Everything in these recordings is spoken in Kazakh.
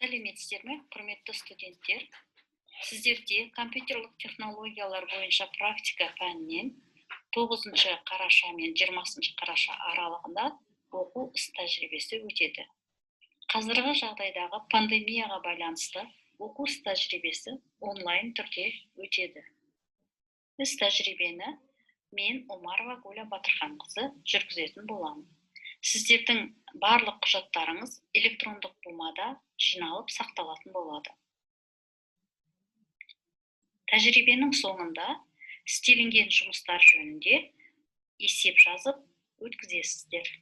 Сәлеметсіздер ме, құрметті студенттер? Сіздерде компьютерлік технологиялар бойынша практика пәнінен 9 қараша мен 20 қараша аралығында оқу іс-тәжірибесі өтеді. Қазіргі жағдайдағы пандемияға байланысты оқу іс-тәжірибесі онлайн түрде өтеді. Іс-тәжірибені мен Омарова Гүл Батырханқызы жүргізетін боламын. Сіздердің барлық құжаттарыңыз электрондық бумада жиналып сақталатын болады. Тәжірибенің соңында істелінген жұмыстар жөнінде есеп жазып өткізесіздер.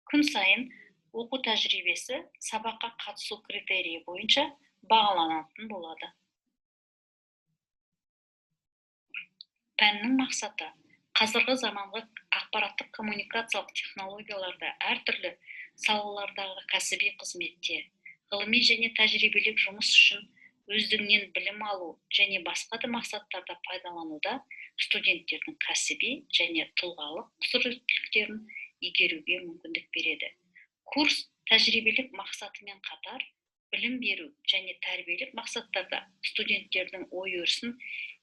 Күн сайын оқу тәжірибесі сабаққа қатысу критерийі бойынша бағаланатын болады. Пәннің мақсаты қазіргі заманғы ақпараттық коммуникациялық технологияларда әртүрлі салалардағы кәсіби қызметте, ғылыми және тәжірибелік жұмыс үшін өздігінен білім алу және басқа да мақсаттарда пайдалануда студенттердің кәсіби және тұлғалық құзыреттіліктерін игеруге мүмкіндік береді. Курс тәжірибелік мақсатымен қатар білім беру және тәрбиелік мақсаттарда студенттердің ой-өрісін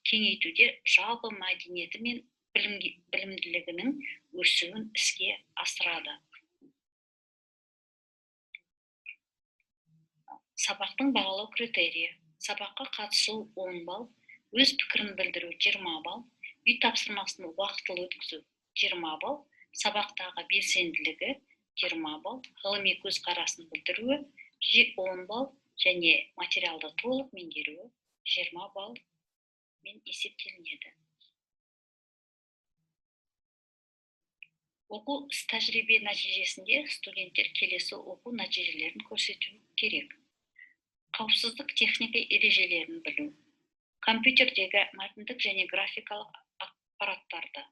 кеңейтуде жалпы мәдениеті мен білімділігінің өсуін іске асырады. Сабақтың бағалау критерийі: сабаққа қатысу 10 балл, өз пікірін білдіру 20 балл, үй тапсырмасын уақытылы өткізу 20 балл, сабақтағы белсенділігі 20 балл, ғылыми көзқарасын білдіруі 10 балл және материалды толық меңгеруі 20 балл мен есептелінеді. Оқу іс-тәжірибе нәтижесінде студенттер келесі оқу нәтижелерін көрсету керек. Қауіпсіздік техника ережелерін білу, компьютердегі мәтіндік және графикалық ақпараттарды,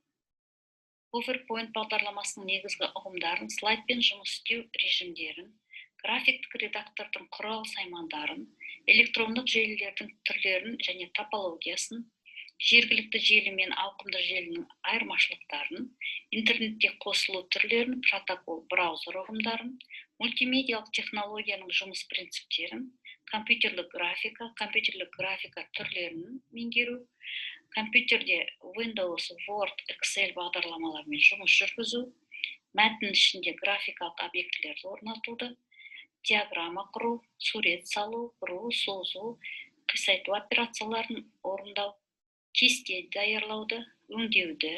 PowerPoint бағдарламасының негізгі ұғымдарын, слайдпен жұмыс істеу режимдерін, графиктік редактордың құрал-саймандарын, электрондық желілердің түрлерін және топологиясын, жергілікті желі мен ауқымды желінің айырмашылықтарын, интернетте қосылу түрлерін, протокол браузер ұғымдарын, мультимедиалық технологияның жұмыс принциптерін, компьютерлік графика түрлерін меңгеру, компьютерде Windows, Word, Excel бағдарламалармен жұмыс жүргізу, мәтін ішінде графикалық объектілерді орнатуды, диаграмма құру, сурет салу, бұру, созу, қисайту операцияларын орындау, кесте даярлауды, өңдеуді,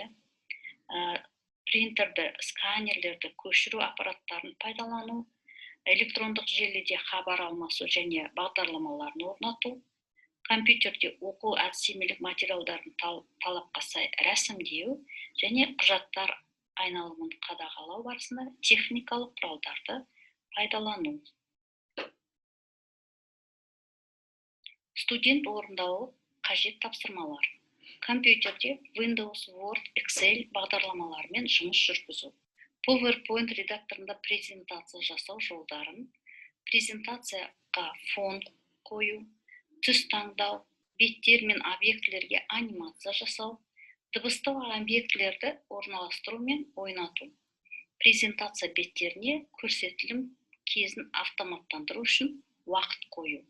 принтерді, сканерлерді көшіру аппараттарын пайдалану, электрондық желіде хабар алмасу және бағдарламаларын орнату, компьютерде оқу әдістемелік материалдарын талапқа сай рәсімдеу және құжаттар айналымын қадағалау барысында техникалық құралдарды пайдалану. Студент орындауы қажет тапсырмалар: компьютерде Windows, Word, Excel бағдарламаларымен жұмыс жүргізу, PowerPoint редакторында презентация жасау жолдарын, презентацияға фон қою, түс таңдау, беттер мен объектілерге анимация жасау, дыбыстық объектілерді орналастыру мен ойнату, презентация беттеріне көрсетілім кезін автоматтандыру үшін уақыт қою,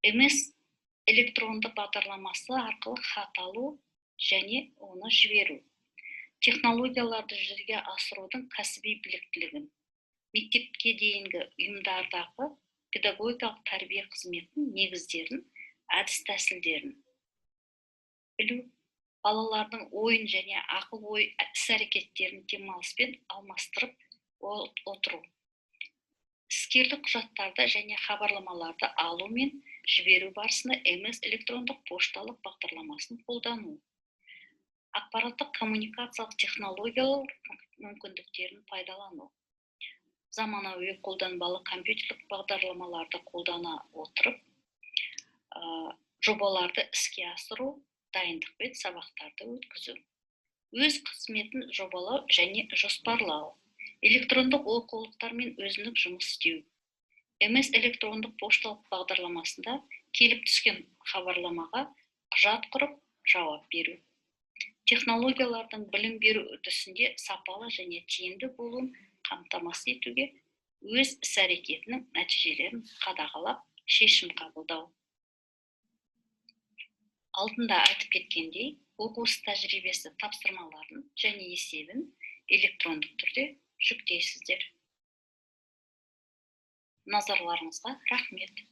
MS электронды бағдарламасы арқылы хат алу және оны жіберу, технологияларды жүзеге асырудың кәсіби біліктілігін, мектепке дейінгі ұйымдардағы педагогикалық тәрбие қызметінің негіздерін, әдіс-тәсілдерін білу, балалардың ойын және ақыл-ой іс-әрекеттерін демалыспен алмастырып отыру, іскерлік құжаттарды және хабарламаларды алу мен жіберу барысында MS электрондық пошталық бағдарламасын қолдану, ақпараттық коммуникациялық технологиялар мүмкіндіктерін пайдалану, заманауи қолданбалы компьютерлік бағдарламаларды қолдана отырып, жобаларды іске асыру, дайындықпен сабақтарды өткізу, өз қызметін жобалау және жоспарлау, электрондық оқулықтармен өзіндік жұмыс істеу, MS электрондық пошталық бағдарламасында келіп түскен хабарламаға құжат құрып жауап беру, технологиялардың білім беру үрдісінде сапалы және тиімді болуын қамтамасыз етуге өз іс-әрекетінің нәтижелерін қадағалап, шешім қабылдау. Алдында айтып кеткендей, оқу іс тәжірибесі тапсырмаларын және есебін электрондық түрде жүктейсіздер. Назарларыңызға рахмет.